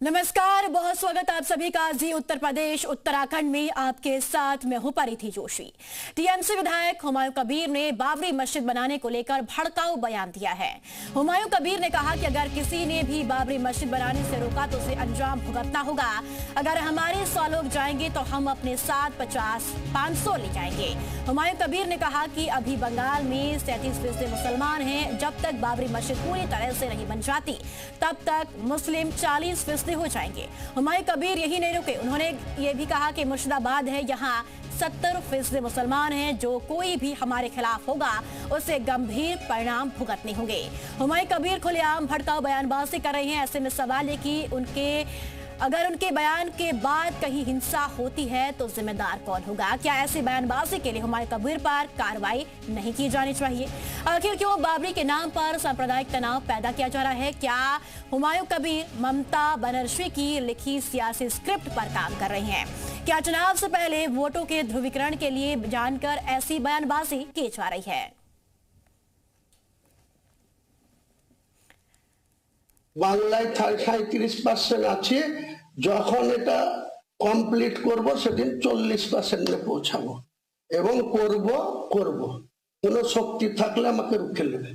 नमस्कार, बहुत स्वागत आप सभी का जी उत्तर प्रदेश उत्तराखंड में आपके साथ मैं हूं परिधि जोशी। टीएमसी विधायक हुमायूं कबीर ने बाबरी मस्जिद बनाने को लेकर भड़काऊ बयान दिया है। हुमायूं कबीर ने कहा कि अगर किसी ने भी बाबरी मस्जिद बनाने से रोका तो उसे अंजाम भुगतना होगा। अगर हमारे 100 लोग जाएंगे तो हम अपने साथ 50-500 ले जाएंगे। हुमायूं कबीर ने कहा कि अभी बंगाल में 37% मुसलमान हैं। जब तक बाबरी मस्जिद पूरी तरह से नहीं बन जाती तब तक मुस्लिम 40% हो जाएंगे। हुमायूं कबीर यही नहीं रुके, उन्होंने ये भी कहा कि मुर्शिदाबाद है, यहाँ 70% मुसलमान हैं। जो कोई भी हमारे खिलाफ होगा उसे गंभीर परिणाम भुगतने होंगे। हुमायूं कबीर खुलेआम भड़काऊ बयानबाजी कर रहे हैं। ऐसे में सवाल है कि अगर उनके बयान के बाद कहीं हिंसा होती है तो जिम्मेदार कौन होगा? क्या ऐसी बयानबाजी के लिए हुमायूं कबीर पर कार्रवाई नहीं की जानी चाहिए? आखिर क्यों बाबरी के नाम पर सांप्रदायिक तनाव पैदा किया जा रहा है? क्या हुमायूं कबीर ममता बनर्जी की लिखी सियासी स्क्रिप्ट पर काम कर रहे हैं? क्या चुनाव से पहले वोटों के ध्रुवीकरण के लिए जानकर ऐसी बयानबाजी की जा रही है? বাংলায় 37% আছে, যখন এটা কমপ্লিট করব সেদিন 40% পৌঁছাবো এবং করব কোনো শক্তি থাকলে আমাকে রুখে নেবে।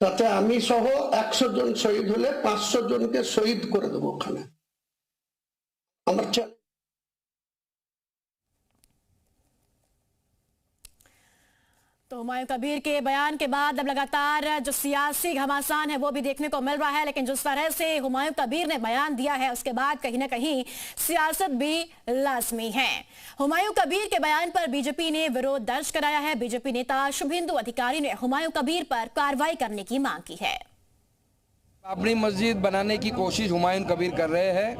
তাতে আমি সহ 100 জন শহীদ হলে 500 জনকে শহীদ করে দেবো ওখানে। আমার तो हुमायूं कबीर के बयान के बाद अब लगातार जो सियासी घमासान है वो भी देखने को मिल रहा है। लेकिन जिस तरह से हुमायूं कबीर ने बयान दिया है उसके बाद कहीं ना कहीं सियासत भी लाजमी है। हुमायूं कबीर के बयान पर बीजेपी ने विरोध दर्ज कराया है। बीजेपी नेता शुभेंदु अधिकारी ने हुमायूं कबीर पर कार्रवाई करने की मांग की है। बाबरी मस्जिद बनाने की कोशिश हुमायूं कबीर कर रहे हैं।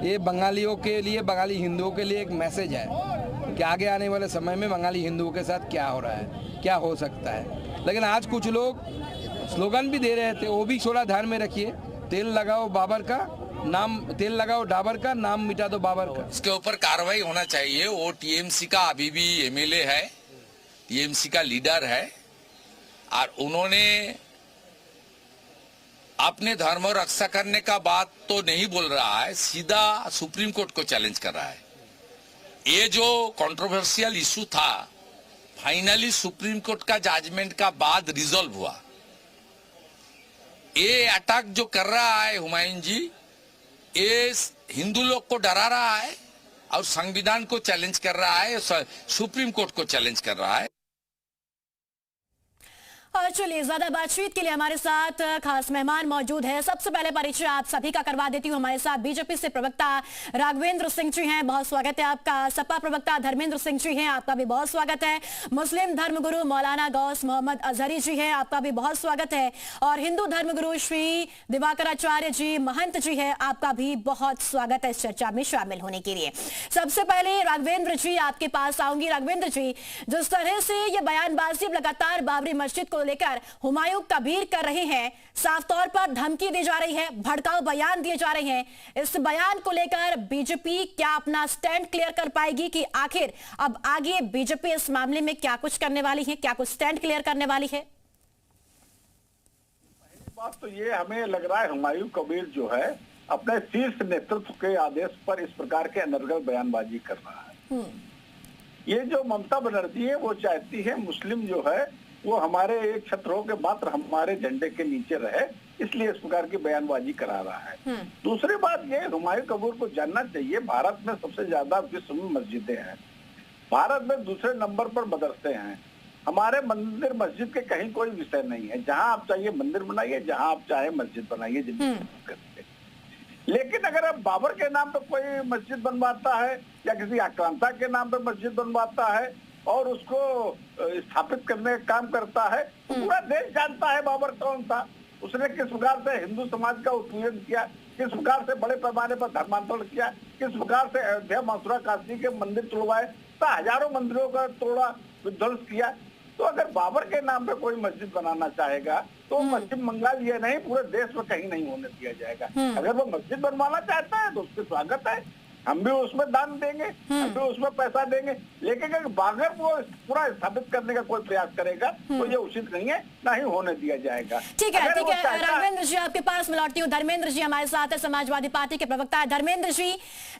ये बंगालियों के लिए, बंगाली हिंदुओं के लिए एक मैसेज है कि आगे आने वाले समय में बंगाली हिंदुओं के साथ क्या हो रहा है, क्या हो सकता है। लेकिन आज कुछ लोग स्लोगन भी दे रहे थे, वो भी थोड़ा ध्यान में रखिए। तेल लगाओ बाबर का नाम, तेल लगाओ डाबर का नाम, मिटा दो बाबर का। इसके ऊपर कार्रवाई होना चाहिए। वो टीएमसी का अभी भी एमएलए है, टीएमसी का लीडर है और उन्होंने अपने धर्म रक्षा करने का बात तो नहीं बोल रहा है, सीधा सुप्रीम कोर्ट को चैलेंज कर रहा है। ये जो कंट्रोवर्शियल इशू था फाइनली सुप्रीम कोर्ट का जजमेंट का बाद रिजॉल्व हुआ। ये अटैक जो कर रहा है हुमायूं जी, ये हिंदू लोग को डरा रहा है और संविधान को चैलेंज कर रहा है, सुप्रीम कोर्ट को चैलेंज कर रहा है। और चलिए, ज्यादा बातचीत के लिए हमारे साथ खास मेहमान मौजूद है। सबसे पहले परिचय आप सभी का करवा देती हूँ। हमारे साथ बीजेपी से प्रवक्ता राघवेंद्र सिंह जी हैं, बहुत स्वागत है आपका। सपा प्रवक्ता धर्मेंद्र सिंह जी हैं, आपका भी बहुत स्वागत है। मुस्लिम धर्मगुरु मौलाना गौस मोहम्मद अजहरी जी हैं, आपका भी बहुत स्वागत है। और हिंदू धर्मगुरु श्री दिवाकराचार्य जी महंत जी हैं, आपका भी बहुत स्वागत है इस चर्चा में शामिल होने के लिए। सबसे पहले राघवेंद्र जी आपके पास आऊंगी। राघवेंद्र जी, जिस तरह से ये बयानबाजी लगातार बाबरी मस्जिद को लेकर हुमायूं कबीर कर रहे हैं, साफ तौर पर धमकी दी जा रही है, भड़काऊ बयान दिए जा रहे हैं। इस बयान को लेकर बीजेपी क्या अपना स्टैंड क्लियर कर पाएगी कि आखिर अब आगे बीजेपी इस मामले में क्या कुछ करने वाली है, क्या कुछ स्टैंड क्लियर करने वाली है? पहली बात तो ये हमें लग रहा है हुमायूं कबीर जो है अपने शीर्ष नेतृत्व के आदेश पर इस प्रकार के अनर्गल बयानबाजी कर रहा है। ये जो ममता बनर्जी है वो चाहती है मुस्लिम जो है वो हमारे एक छत्र हो के मात्र हमारे झंडे के नीचे रहे, इसलिए इस प्रकार की बयानबाजी करा रहा है। दूसरी बात ये, हुमायूं कबीर को जानना चाहिए भारत में सबसे ज्यादा विश्व में मस्जिदें हैं, भारत में दूसरे नंबर पर मदरसे हैं। हमारे मंदिर मस्जिद के कहीं कोई विषय नहीं है, जहां आप चाहिए मंदिर बनाइए, जहां आप चाहे मस्जिद बनाइए। लेकिन अगर अब बाबर के नाम पर कोई मस्जिद बनवाता है या किसी आक्रांता के नाम पर मस्जिद बनवाता है और उसको स्थापित करने का काम करता है, तो पूरा देश जानता है बाबर कौन था, उसने किस प्रकार से हिंदू समाज का उत्पीड़न किया, किस प्रकार से बड़े पैमाने पर धर्मांतरण किया, किस प्रकार से अयोध्या मथुरा काशी के मंदिर तोड़वाए, तो हजारों मंदिरों का तोड़ा, विध्वंस किया। तो अगर बाबर के नाम पे कोई मस्जिद बनाना चाहेगा तो पश्चिम बंगाल ये नहीं पूरे देश में कहीं नहीं होने दिया जाएगा। अगर वो मस्जिद बनवाना चाहता है तो उसके स्वागत है, हम भी उसमें दान देंगे, हम भी उसमें पैसा देंगे, लेकिन अगर वो पूरा स्थापित करने का कोई प्रयास करेगा तो ये उचित नहीं है, ना ही होने दिया जाएगा। ठीक है धर्मेंद्र जी, आपके पास मैं लौटती हूँ। धर्मेंद्र जी हमारे साथ है, समाजवादी पार्टी के प्रवक्ता है। धर्मेंद्र जी,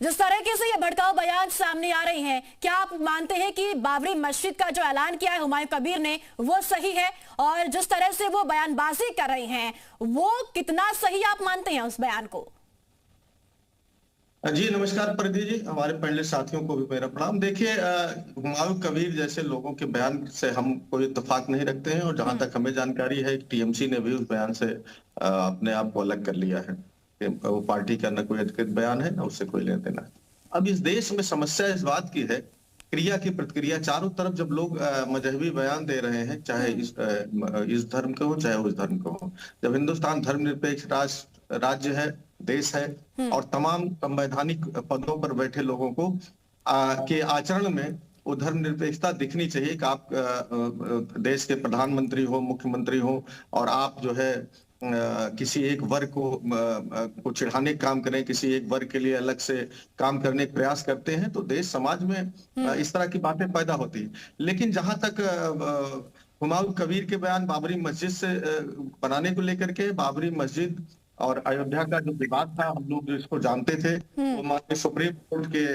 जिस तरीके से ये भड़काऊ बयान सामने आ रहे हैं, क्या आप मानते हैं कि बाबरी मस्जिद का जो ऐलान किया है हुमायूं कबीर ने वो सही है, और जिस तरह से वो बयानबाजी कर रहे हैं वो कितना सही आप मानते हैं उस बयान को? जी नमस्कार परिधि जी, हमारे पैनल साथियों को भी मेरा प्रणाम। देखिए, हुमायूं कबीर जैसे लोगों के बयान से हम कोई इत्तेफाक नहीं रखते हैं, और जहां तक हमें जानकारी है टीएमसी ने भी उस बयान से अपने आप को अलग कर लिया है कि वो पार्टी का न कोई अधिकृत बयान है, न उससे कोई लेना देना है। अब इस देश में समस्या इस बात की है, क्रिया की प्रतिक्रिया चारों तरफ जब लोग मजहबी बयान दे रहे हैं, चाहे इस धर्म के हो चाहे उस धर्म के हो, जब हिंदुस्तान धर्मनिरपेक्ष राज्य है, देश है, और तमाम संवैधानिक पदों पर बैठे लोगों को के आचरण में वो धर्मनिरपेक्षता दिखनी चाहिए कि आप देश के प्रधानमंत्री हो, मुख्यमंत्री हो, और आप जो है किसी एक वर्ग को चिढ़ाने का काम करें, किसी एक वर्ग के लिए अलग से काम करने का प्रयास करते हैं, तो देश समाज में इस तरह की बातें पैदा होती है। लेकिन जहां तक हुमायूं कबीर के बयान बाबरी मस्जिद से बनाने को लेकर के, बाबरी मस्जिद और अयोध्या का जो विवाद था, हम लोग इसको जानते थे, वो माननीय सुप्रीम कोर्ट के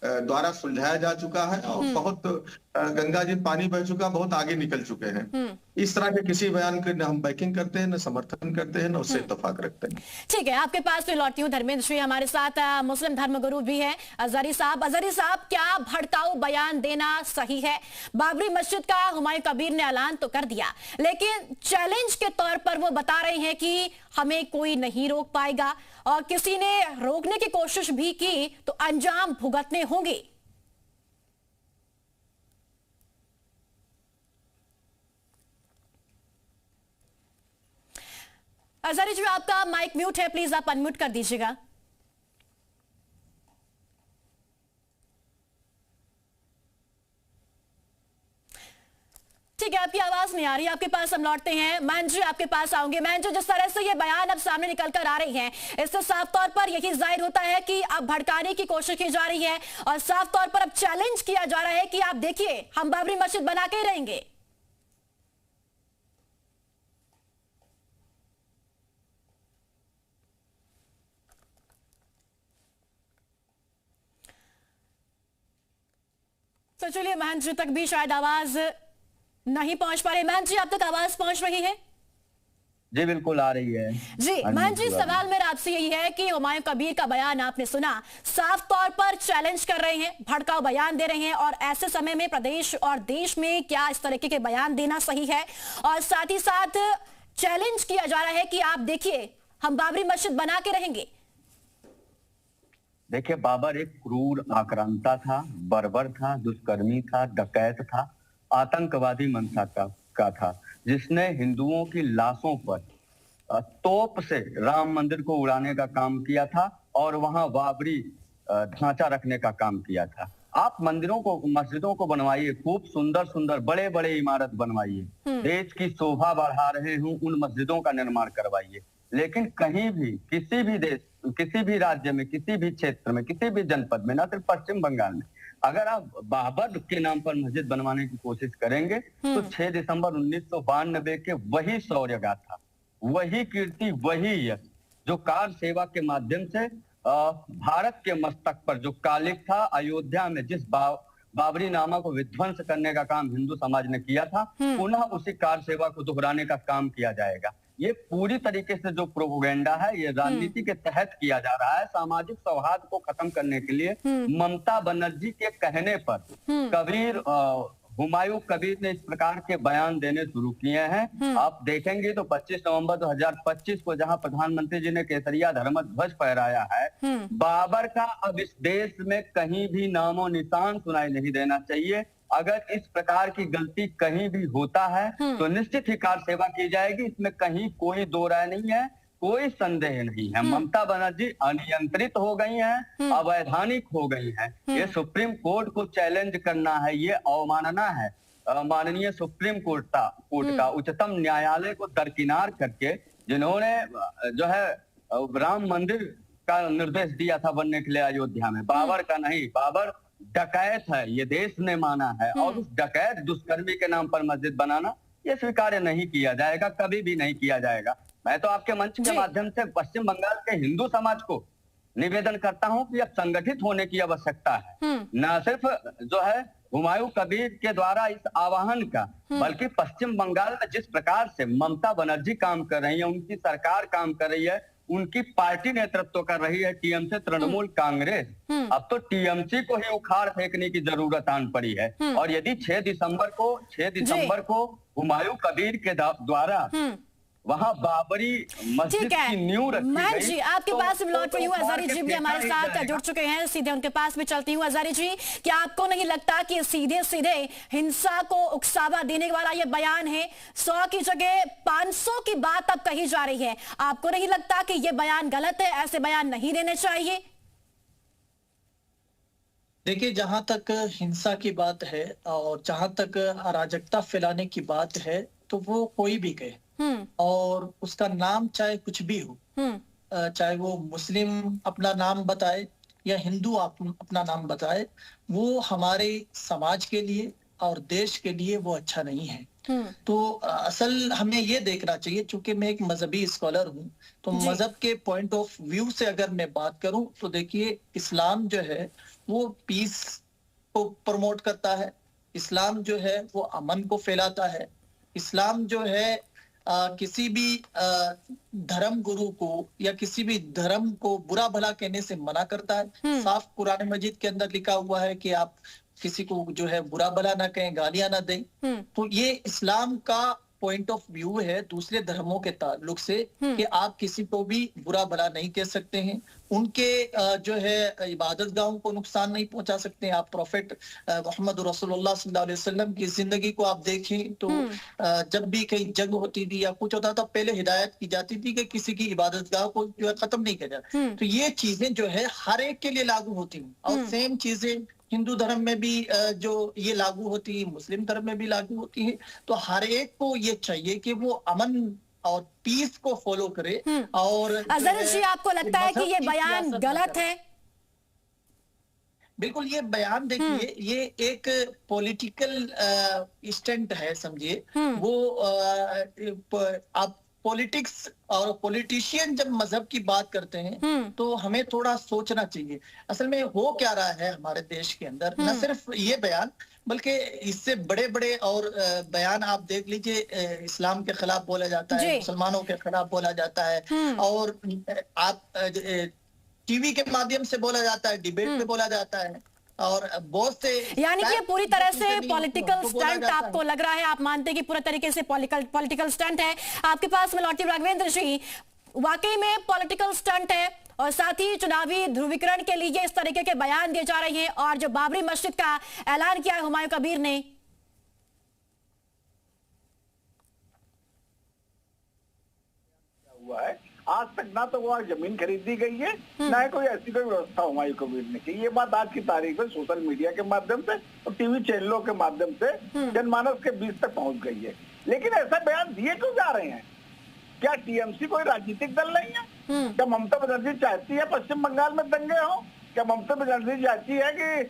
द्वारा सुलझाया जा चुका है, और बहुत गंगा जी पानी बह चुका, बहुत आगे निकल चुके हैं। इस तरह के किसी बयान के न हम बैकिंग करते हैं, न समर्थन करते हैं, न उससे इत्तेफाक रखते हैं। ठीक है, आपके पास फिर लौटती हूँ। धर्मेंद्र जी हमारे साथ मुस्लिम धर्मगुरु भी है, अजहरी साहब। अजहरी साहब, क्या भड़काऊ बयान देना सही है? बाबरी मस्जिद का हुमायूं कबीर ने ऐलान तो कर दिया, लेकिन चैलेंज के तौर पर वो बता रहे हैं कि हमें कोई नहीं रोक पाएगा, और किसी ने रोकने की कोशिश भी की तो अंजाम भुगतने होंगे। अजहरी जी, आपका माइक म्यूट है, प्लीज आप अनम्यूट कर दीजिएगा। ठीक है, आपकी आवाज नहीं आ रही, आपके पास हम लौटते हैं। मान जी, आपके पास आऊंगे। मान जी, जिस तरह से ये बयान अब सामने निकल कर आ रही हैं, इससे साफ तौर पर यही जाहिर होता है कि अब भड़काने की कोशिश की जा रही है, और साफ तौर पर अब चैलेंज किया जा रहा है कि आप देखिए, हम बाबरी मस्जिद बना के ही रहेंगे। तो चलिए, महंत जी तक भी शायद आवाज नहीं पहुंच पा रही। महंत जी, आप तक आवाज पहुंच रही है? जी बिल्कुल आ रही है जी। महंत जी, सवाल मेरा आपसे यही है कि हुमायूं कबीर का बयान आपने सुना, साफ तौर पर चैलेंज कर रहे हैं, भड़काऊ बयान दे रहे हैं, और ऐसे समय में प्रदेश और देश में क्या इस तरीके के बयान देना सही है? और साथ ही साथ चैलेंज किया जा रहा है कि आप देखिए, हम बाबरी मस्जिद बना के रहेंगे। देखिए, बाबर एक क्रूर आक्रांता था, बर्बर था, दुष्कर्मी था, डकैत था, आतंकवादी मंशा का था, जिसने हिंदुओं की लाशों पर तोप से राम मंदिर को उड़ाने का काम किया था, और वहां बाबरी ढांचा रखने का काम किया था। आप मंदिरों को, मस्जिदों को बनवाइए, खूब सुंदर सुंदर बड़े बड़े इमारत बनवाइए, देश की शोभा बढ़ा रहे हूं उन मस्जिदों का निर्माण करवाइए, लेकिन कहीं भी, किसी भी देश, किसी भी राज्य में, किसी भी क्षेत्र में, किसी भी जनपद में, न सिर्फ पश्चिम बंगाल में, अगर आप बाबर के नाम पर मस्जिद बनवाने की कोशिश करेंगे तो 6 दिसंबर 1992 के वही शौर्य गाथा, वही कीर्ति, वही यश जो कार सेवा के माध्यम से भारत के मस्तक पर जो कालिक था, अयोध्या में जिस बाबरी नामा को विध्वंस करने का काम हिंदू समाज ने किया था, पुनः उसी कार सेवा को दोहराने का काम किया जाएगा। ये पूरी तरीके से जो प्रोपोगेंडा है, ये राजनीति के तहत किया जा रहा है, सामाजिक सौहार्द को खत्म करने के लिए। ममता बनर्जी के कहने पर हुमायूं कबीर ने इस प्रकार के बयान देने शुरू किए हैं। आप देखेंगे तो 25 नवंबर 2025 को जहां प्रधानमंत्री जी ने केसरिया धर्मध्वज फहराया है, बाबर का अब इस देश में कहीं भी नामो निशान सुनाई नहीं देना चाहिए। अगर इस प्रकार की गलती कहीं भी होता है तो निश्चित ही कार सेवा की जाएगी, इसमें कहीं कोई दो राय नहीं है, कोई संदेह नहीं है। ममता बनर्जी अनियंत्रित हो गई हैं, अवैधानिक हो गई हैं। ये सुप्रीम कोर्ट को चैलेंज करना है, ये अवमानना है माननीय सुप्रीम कोर्ट का, उच्चतम न्यायालय को दरकिनार करके, जिन्होंने जो है राम मंदिर का निर्देश दिया था बनने के लिए अयोध्या में, बाबर का नहीं। बाबर डकैत है, ये देश ने माना है, और उस डकैत दुष्कर्मी के नाम पर मस्जिद बनाना ये स्वीकार्य नहीं किया जाएगा, कभी भी नहीं किया जाएगा। मैं तो आपके मंच के माध्यम से पश्चिम बंगाल के हिंदू समाज को निवेदन करता हूं कि अब संगठित होने की आवश्यकता है, न सिर्फ जो है हुमायूं कबीर के द्वारा इस आह्वान का, बल्कि पश्चिम बंगाल में जिस प्रकार से ममता बनर्जी काम कर रही है, उनकी सरकार काम कर रही है, उनकी पार्टी नेतृत्व कर रही है टीएमसी तृणमूल कांग्रेस, अब तो टीएमसी को ही उखाड़ फेंकने की जरूरत आन पड़ी है। और यदि 6 दिसंबर को हुमायूं कबीर के द्वारा वहां बाबरी मस्जिद की नींव रखी गई। जी आपके पास लौट रही हूँ, हजारी जी भी हमारे साथ जुड़ चुके हैं, सीधे उनके पास भी चलती हूँ। हजारी जी, क्या आपको नहीं लगता कि सीधे सीधे हिंसा को उकसावा देने वाला ये बयान है? 100 की जगह 500 की बात अब कही जा रही है। आपको नहीं लगता कि ये बयान गलत है, ऐसे बयान नहीं देने चाहिए? देखिए, जहां तक हिंसा की बात है और जहां तक अराजकता फैलाने की बात है, तो वो कोई भी कहे और उसका नाम चाहे कुछ भी हो, चाहे वो मुस्लिम अपना नाम बताए या हिंदू अपना नाम बताए, वो हमारे समाज के लिए और देश के लिए वो अच्छा नहीं है। तो असल हमें ये देखना चाहिए, चूंकि मैं एक मजहबी स्कॉलर हूँ, तो मजहब के पॉइंट ऑफ व्यू से अगर मैं बात करूं तो देखिए, इस्लाम जो है वो पीस को प्रमोट करता है, इस्लाम जो है वो अमन को फैलाता है, इस्लाम जो है किसी भी धर्म गुरु को या किसी भी धर्म को बुरा भला कहने से मना करता है। साफ कुरान मजीद के अंदर लिखा हुआ है कि आप किसी को जो है बुरा भला ना कहें, गालियां ना दें। तो ये इस्लाम का पॉइंट ऑफ व्यू है दूसरे धर्मों के ताल्लुक से, कि आप किसी को भी बुरा भला नहीं कह सकते हैं, उनके जो है इबादत गाहों को नुकसान नहीं पहुंचा सकते हैं। आप प्रोफेट मोहम्मद रसूलुल्लाह सल्लल्लाहु अलैहि वसल्लम की जिंदगी को आप देखें तो जब भी कहीं जंग होती थी या कुछ होता था, पहले हिदायत की जाती थी कि किसी की इबादत गाह को जो है खत्म नहीं किया जाए। तो ये चीजें जो है हर एक के लिए लागू होती हैं, और सेम चीजें हिंदू धर्म में भी जो ये लागू होती है, मुस्लिम धर्म में भी लागू होती है। तो हर एक को ये चाहिए कि वो अमन और पीस को फॉलो करे। और अजहर जी, आपको लगता है कि ये बयान गलत है? बिल्कुल, ये बयान देखिए, ये एक पॉलिटिकल स्टंट है, समझिए। वो आप पॉलिटिक्स और पॉलिटिशियन जब मजहब की बात करते हैं तो हमें थोड़ा सोचना चाहिए असल में हो क्या रहा है हमारे देश के अंदर। न सिर्फ ये बयान, बल्कि इससे बड़े बड़े और बयान आप देख लीजिए, इस्लाम के खिलाफ बोला जाता है, मुसलमानों के खिलाफ बोला जाता है, और आप टीवी के माध्यम से बोला जाता है, डिबेट में बोला जाता है, और बहुत से, यानी कि ये पूरी तरह से पॉलिटिकल स्टंट आपको लग रहा है? आप मानते हैं कि पूरी तरीके से पॉलिटिकल स्टंट है? आपके पास में लौटी राघवेंद्र जी, वाकई में पॉलिटिकल स्टंट है, और साथ ही चुनावी ध्रुवीकरण के लिए इस तरीके के बयान दिए जा रहे हैं, और जो बाबरी मस्जिद का ऐलान किया है हुमायूं कबीर ने, हुआ है आज तक ना तो वहाँ जमीन खरीदी गई है, ना ही कोई ऐसी कोई व्यवस्था हुमायूं कबीर ने की। ये बात आज की तारीख में सोशल मीडिया के माध्यम से और टीवी चैनलों के माध्यम से जनमानस के बीच तक पहुंच गई है। लेकिन ऐसा बयान दिए क्यों जा रहे हैं? क्या टीएमसी कोई राजनीतिक दल नहीं है? क्या ममता बनर्जी चाहती है पश्चिम बंगाल में दंगे हो? क्या ममता बनर्जी चाहती है कि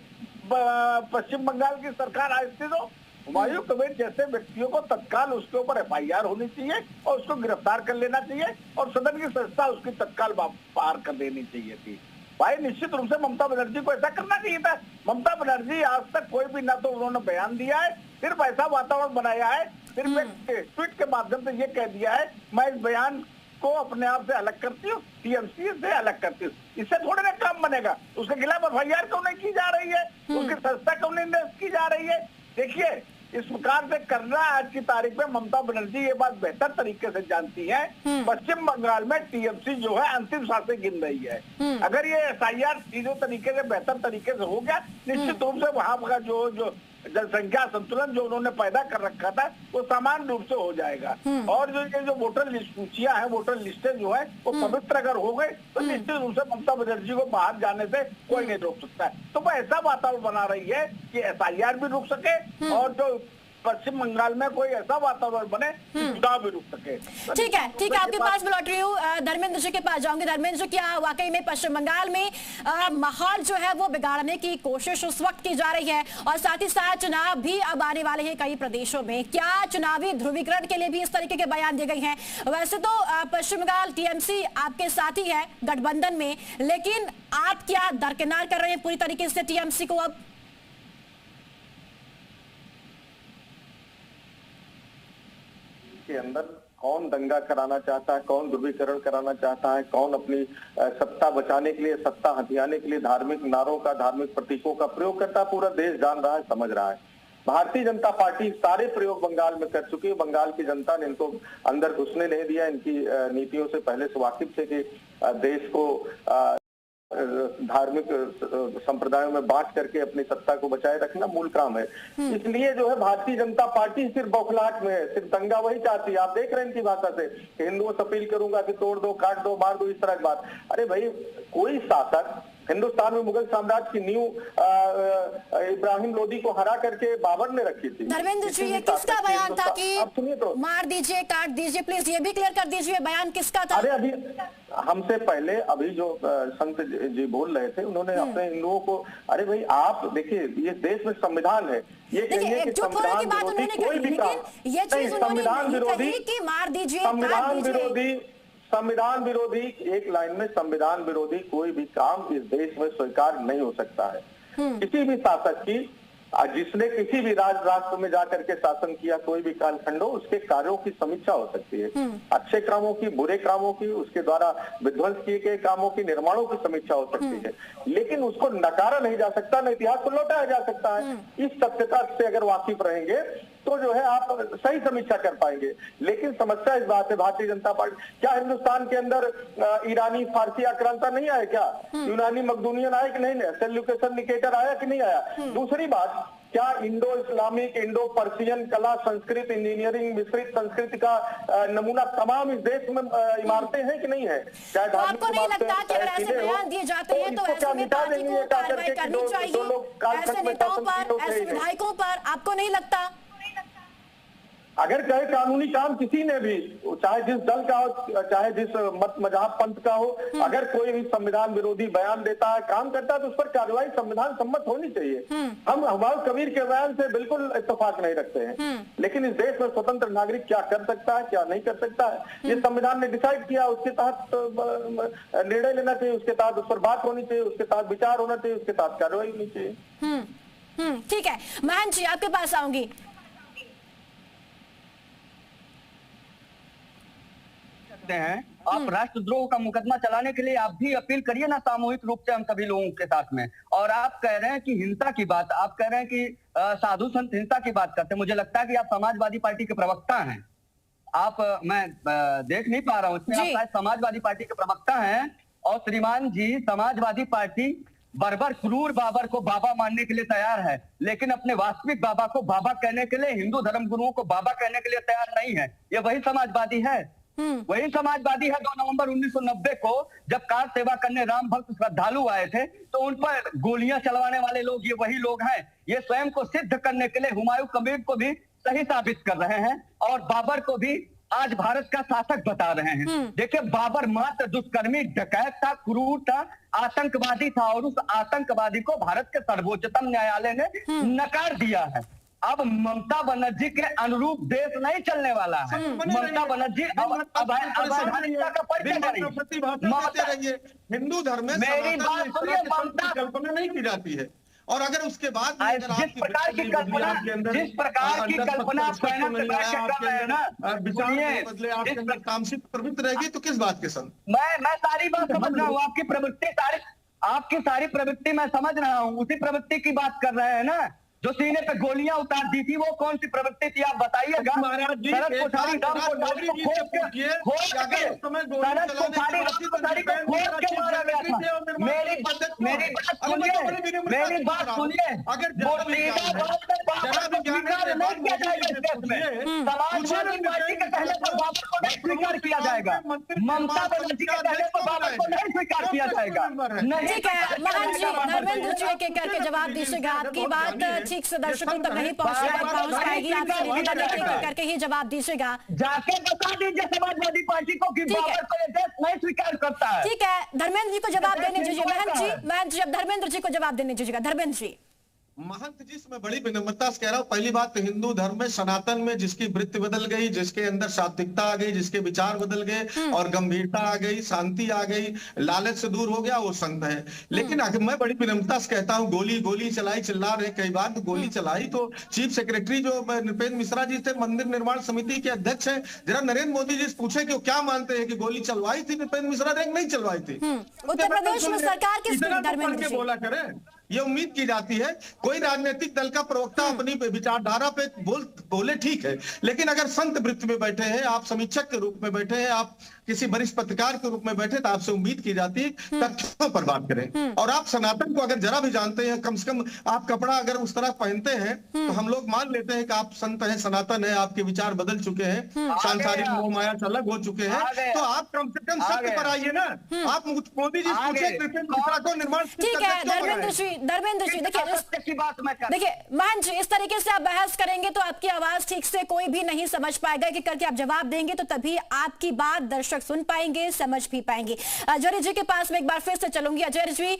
पश्चिम बंगाल की सरकार अस्थिर हो? हुमायूं कबीर जैसे व्यक्तियों को तत्काल उसके ऊपर एफआईआर होनी चाहिए और उसको गिरफ्तार कर लेना चाहिए, और सदन की संस्था उसकी तत्काल पार कर देनी चाहिए थी। भाई निश्चित रूप से ममता बनर्जी को ऐसा करना चाहिए था। ममता बनर्जी आज तक कोई भी, ना तो उन्होंने बयान दिया है, सिर्फ ऐसा वातावरण बनाया है, सिर्फ एक ट्वीट के माध्यम से ये कह दिया है मैं इस बयान को अपने आप से अलग करती हूँ, टीएमसी से अलग करती हूँ। इससे थोड़े ना काम बनेगा। उसके खिलाफ एफआईआर क्यों नहीं की जा रही है? उसकी संस्था क्यों नहीं की जा रही है? देखिए, इस प्रकार से करना आज की तारीख में ममता बनर्जी ये बात बेहतर तरीके से जानती है। पश्चिम बंगाल में टीएमसी जो है अंतिम सांसें गिन रही है। अगर ये एसआईआर सीधे तरीके से, बेहतर तरीके से हो गया, निश्चित रूप से वहां का जो जनसंख्या संतुलन जो उन्होंने पैदा कर रखा था वो समान रूप से हो जाएगा। और जो वोटर लिस्ट सूचियां हैं, वोटर लिस्टें जो है वो पवित्र अगर हो गए तो निश्चित रूप से ममता बनर्जी को बाहर जाने से कोई नहीं रोक सकता है। तो वो ऐसा वातावरण बना रही है कि एसआईआर भी रुक सके और जो पश्चिम बंगाल में कोई ऐसा वातावरण बने कि चुनाव भी रुक सके। ठीक है, आपके पास मैं लौट रही हूँ। धर्मेंद्र जी के पास जाऊंगी। धर्मेंद्र जी, क्या वाकई में पश्चिम बंगाल में माहौल जो है वो बिगाड़ने की कोशिश उस वक्त की जा रही है, और साथ ही साथ चुनाव भी अब आने वाले हैं कई प्रदेशों में, क्या चुनावी ध्रुवीकरण के लिए भी इस तरीके के बयान दिए गए हैं? वैसे तो पश्चिम बंगाल टीएमसी आपके साथी है गठबंधन में, लेकिन आप क्या दरकिनार कर रहे हैं पूरी तरीके से टीएमसी को? अब के अंदर कौन दंगा कराना चाहता है, कौन ध्रुवीकरण कराना चाहता है, कौन अपनी सत्ता बचाने के लिए, सत्ता हथियाने के लिए धार्मिक नारों का, धार्मिक प्रतीकों का प्रयोग करता है, पूरा देश जान रहा है, समझ रहा है। भारतीय जनता पार्टी सारे प्रयोग बंगाल में कर चुकी है। बंगाल की जनता ने इनको अंदर घुसने नहीं दिया। इनकी नीतियों से पहले से वाकिफ थे कि देश को धार्मिक संप्रदायों में बांट करके अपनी सत्ता को बचाए रखना मूल काम है। इसलिए जो है भारतीय जनता पार्टी सिर्फ बौखलाहट में है, सिर्फ दंगा वही चाहती है। आप देख रहे हैं इनकी भाषा से कि हिंदुओं से अपील करूंगा कि तोड़ दो, काट दो, मार दो, इस तरह की बात। अरे भाई, कोई शासक हिंदुस्तान में मुगल साम्राज्य की नींव इब्राहिम लोदी को हरा करके बाबर ने रखी थी। धर्मेंद्र जी, ये किसका बयान था कि तो मार दीजिए, काट दीजिए? प्लीज ये भी क्लियर कर दीजिए, बयान किसका था? अरे अभी हमसे पहले अभी जो संत जी बोल रहे थे, उन्होंने अपने हिंदुओं को, अरे भाई आप देखिए, ये देश में संविधान है, ये कहिए कि संविधान विरोधी कोई भी काम, संविधान विरोधी कि मार दीजिए, संविधान विरोधी एक लाइन में, संविधान विरोधी कोई भी काम इस देश में स्वीकार नहीं हो सकता है। किसी भी शासक की, जिसने किसी भी राष्ट्र में जाकर के शासन किया, कोई भी कालखंड हो, उसके कार्यों की समीक्षा हो सकती है, अच्छे कामों की, बुरे कामों की, उसके द्वारा विध्वंस किए गए कामों की, निर्माणों की समीक्षा हो सकती है, लेकिन उसको नकारा नहीं जा सकता, न इतिहास को लौटाया जा सकता है। इस सत्यता से अगर वाकिफ रहेंगे तो जो है आप सही समीक्षा कर पाएंगे। लेकिन समस्या इस बात है, भारतीय जनता पार्टी, क्या हिंदुस्तान के अंदर ईरानी फारसी आक्रांता नहीं आया? क्या यूनानी मकदूनियन आया कि नहीं? सेल्यूकेशन निकेटर आया कि नहीं आया? दूसरी बात, क्या इंडो इस्लामिक, इंडो पर्शियन कला, संस्कृत, इंजीनियरिंग, मिश्रित संस्कृति का नमूना तमाम इस देश में इमारतें हैं कि नहीं है? तो आपको नहीं लगता कि अगर ऐसे बयान दिए जाते हैं तो ऐसे में पार्टी को कार्रवाई करनी चाहिए ऐसे नेताओं पर, ऐसे विधायकों पर? आपको नहीं लगता? अगर कहे कानूनी काम किसी ने भी, चाहे जिस दल का हो, चाहे जिस मत मजहब पंथ का हो, अगर कोई भी संविधान विरोधी बयान देता है, काम करता है, तो उस पर कार्रवाई संविधान सम्मत होनी चाहिए। हम हुमायूं कबीर के बयान से बिल्कुल इत्तेफाक नहीं रखते हैं, लेकिन इस देश में स्वतंत्र नागरिक क्या कर सकता है, क्या नहीं कर सकता है, ये संविधान ने डिसाइड किया। उसके तहत निर्णय लेना चाहिए, उसके तहत उस पर बात होनी चाहिए, उसके तहत विचार होना चाहिए, उसके तहत कार्रवाई होनी चाहिए। ठीक है, महंत जी आपके पास आऊंगी। हैं आप राष्ट्रद्रोह का मुकदमा चलाने के लिए आप भी अपील करिए ना, सामूहिक रूप से हम सभी लोगों के साथ में। और आप कह रहे हैं कि हिंसा की बात, आप कह रहे हैं कि साधु संत हिंसा की बात करते हैं। मुझे लगता है कि आप समाजवादी पार्टी के प्रवक्ता हैं। आप मैं देख नहीं पा रहा हूँ इसमें, आप शायद समाजवादी पार्टी के प्रवक्ता हैं। और श्रीमान जी, समाजवादी पार्टी बर्बर क्रूर बाबर को बाबा मानने के लिए तैयार है, लेकिन अपने वास्तविक बाबा को बाबा कहने के लिए, हिंदू धर्म गुरुओं को बाबा कहने के लिए तैयार नहीं है। ये वही समाजवादी है, वही समाजवादी है। 2 नवंबर 1990 को जब कार सेवा करने राम भक्त श्रद्धालु आए थे, तो उन पर गोलियां चलवाने वाले लोग ये वही लोग हैं। ये स्वयं को सिद्ध करने के लिए हुमायूं कबीर को भी सही साबित कर रहे हैं और बाबर को भी आज भारत का शासक बता रहे हैं। देखिए, बाबर मात्र दुष्कर्मी, डकैत था, क्रूर था, आतंकवादी था, और उस आतंकवादी को भारत के सर्वोच्चतम न्यायालय ने नकार दिया है। अब ममता बनर्जी के अनुरूप देश नहीं चलने वाला है। ममता बनर्जी अवैधानिकता का परिचय करेंगे। हिंदू धर्म में मेरी बात सुनिए, ममता कल्पना नहीं की जाती है। और अगर उसके बाद जिस प्रकार की कल्पना बदले आपके अंदर तामसिक प्रवृत्ति रहेगी, तो किस बात के संग? मैं सारी बात समझ रहा हूँ, आपकी सारी प्रवृत्ति मैं समझ रहा हूँ। उसी प्रवृत्ति की बात कर रहे हैं ना, जो सीने पे गोलियां उतार दी थी, वो कौन सी प्रवृत्ति थी आप बताइएगा। समाजवादी पार्टी के कहने पर बाबर को नहीं स्वीकार किया जाएगा, ममता बनर्जी के कहने पर बाबर को नहीं स्वीकार किया जाएगा। ठीक है मोहन जी, धर्मेंद्र जी एक एक करके जवाब दीजिएगा। आपकी बात ठीक से दर्शकों तक नहीं पहुंच पाएगी, आपसे निवेदन है कि एक एक करके ही जवाब दीजिएगा। जाके बता दीजिए समाजवादी पार्टी को कि बाबर को ये देश नहीं स्वीकार करता है। ठीक है, धर्मेंद्र जी को जवाब देने दीजिए। महंत जी अब धर्मेंद्र जी को जवाब देने दीजिएगा। धर्मेंद्र जी। महंत जी से मैं बड़ी विनम्रता से कह रहा हूँ, पहली बात तो हिंदू धर्म में सनातन में जिसकी वृत्ति बदल गई, जिसके अंदर सात्विकता आ गई, जिसके विचार बदल गए और गंभीरता आ गई, शांति आ गई, लालच से दूर हो गया, वो संत है। लेकिन मैं बड़ी विनम्रता से कहता हूँ, गोली चलाई, चिल्ला रहे कई बार, तो गोली चलाई तो चीफ सेक्रेटरी जो नृपेंद्र मिश्रा जी थे, मंदिर निर्माण समिति के अध्यक्ष है, जरा नरेंद्र मोदी जी से पूछे कि वो क्या मानते हैं कि गोली चलवाई थी नृपेंद्र मिश्रा ने, नहीं चलवाई थी। उत्तर प्रदेश में सरकार किस धर्मेंद्र जी बोला करे, ये उम्मीद की जाती है कोई राजनीतिक दल का प्रवक्ता अपनी विचारधारा पे बोले, ठीक है, लेकिन अगर संत वृत्ति में बैठे हैं, आप समीक्षक के रूप में बैठे हैं, आप किसी वरिष्ठ पत्रकार के रूप में बैठे, तो आपसे उम्मीद की जाती है तथ्यों पर बात करें। और आप सनातन को अगर जरा भी जानते हैं, कम से कम आप कपड़ा अगर उस तरह पहनते हैं तो हम लोग मान लेते हैं कि आप संत हैं, सनातन है, आपके विचार बदल चुके हैं, सांसारिक मोह माया से अलग हो चुके हैं, तो आप कम से कम सत्य पर आइए ना। आप मोदी जी पूछे नृपेंद्र मिश्रा को निर्माण। ठीक है धर्मेंद्र जी देखिए महंत जी, इस तरीके से आप बहस करेंगे तो आपकी आवाज ठीक से कोई भी नहीं समझ पाएगा, कि करके आप जवाब देंगे तो तभी आपकी बात दर्शक सुन पाएंगे, समझ भी पाएंगे। अजय जी के पास में एक बार फिर से चलूंगी। अजय जी,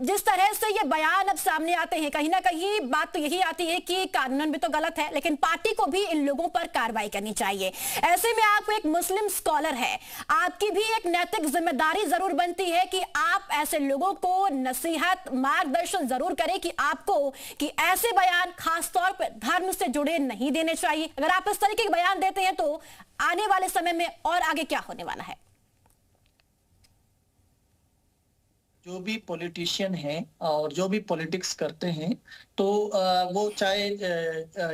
जिस तरह से ये बयान अब सामने आते हैं, कहीं ना कहीं बात तो यही आती है कि कानूनन भी तो गलत है, लेकिन पार्टी को भी इन लोगों पर कार्रवाई करनी चाहिए। ऐसे में आप एक मुस्लिम स्कॉलर है, आपकी भी एक नैतिक जिम्मेदारी जरूर बनती है कि आप ऐसे लोगों को नसीहत, मार्गदर्शन जरूर करें कि आपको कि ऐसे बयान खासतौर पर धर्म से जुड़े नहीं देने चाहिए। अगर आप इस तरीके के बयान देते हैं तो आने वाले समय में और आगे क्या होने वाला है? जो भी पॉलिटिशियन हैं और जो भी पॉलिटिक्स करते हैं, तो वो चाहे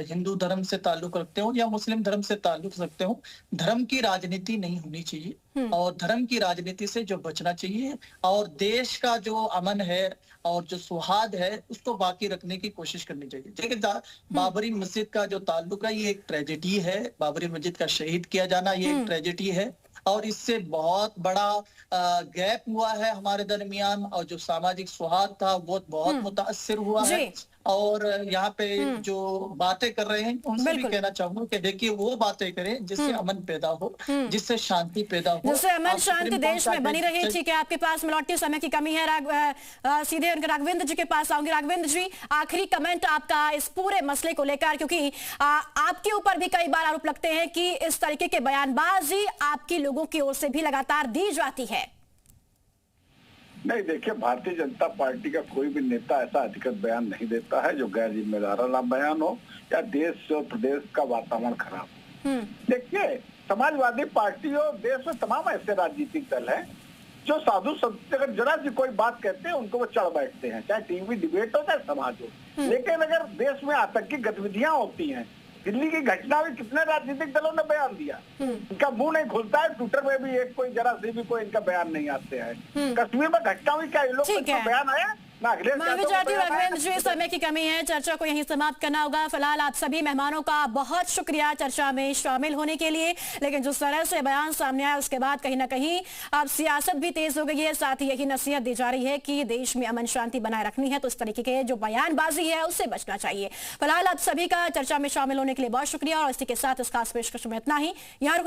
हिंदू धर्म से ताल्लुक रखते हो या मुस्लिम धर्म से ताल्लुक रखते हो, धर्म की राजनीति नहीं होनी चाहिए और धर्म की राजनीति से जो बचना चाहिए और देश का जो अमन है और जो सुहाग है उसको बाकी रखने की कोशिश करनी चाहिए। देखिए बाबरी मस्जिद का जो ताल्लुक है, ये एक ट्रेजेडी है। बाबरी मस्जिद का शहीद किया जाना ये एक ट्रेजेडी है और इससे बहुत बड़ा गैप हुआ है हमारे दरमियान, और जो सामाजिक सौहार्द था वो बहुत मुतासिर हुआ है। और यहाँ पे जो बातें कर रहे हैं उनसे भी कहना चाहूंगा कि देखिए वो बातें करें जिससे अमन पैदा हो, जिससे शांति पैदा हो, जिससे अमन शांति देश में बनी रहे। ठीक है, आपके पास में लौटते समय की कमी है, सीधे राघवेंद्र जी के पास आऊंगी। राघवेंद्र जी, आखिरी कमेंट आपका इस पूरे मसले को लेकर, क्योंकि आपके ऊपर भी कई बार आरोप लगते हैं कि इस तरीके के बयानबाजी आपकी लोगों की ओर से भी लगातार दी जाती है। नहीं, देखिए, भारतीय जनता पार्टी का कोई भी नेता ऐसा अधिकृत बयान नहीं देता है जो गैर जिम्मेदाराना बयान हो या देश और प्रदेश का वातावरण खराब हो। देखिए, समाजवादी पार्टी और देश में तमाम ऐसे राजनीतिक दल हैं जो साधु संत अगर जरा सी कोई बात कहते हैं उनको वो चढ़ बैठते हैं, चाहे टीवी डिबेट हो चाहे समाज हो। लेकिन अगर देश में आतंकी गतिविधियां होती हैं, दिल्ली की घटना में कितने राजनीतिक दलों ने बयान दिया, इनका मुंह नहीं खुलता है। ट्विटर में भी एक कोई जरा से भी कोई इनका बयान नहीं आते हैं। कश्मीर में घटना हुई, क्या ये लोग का बयान आया? राघवेंद्र जी, समय की कमी है, चर्चा को यहीं समाप्त करना होगा। फिलहाल आप सभी मेहमानों का बहुत शुक्रिया चर्चा में शामिल होने के लिए। लेकिन जिस तरह से बयान सामने आया उसके बाद कहीं ना कहीं अब सियासत भी तेज हो गई है, साथ ही यही नसीहत दी जा रही है कि देश में अमन शांति बनाए रखनी है, तो इस तरीके के जो बयानबाजी है उससे बचना चाहिए। फिलहाल आप सभी का चर्चा में शामिल होने के लिए बहुत शुक्रिया और इसी के साथ इस खास पेशकश में इतना ही। यहाँ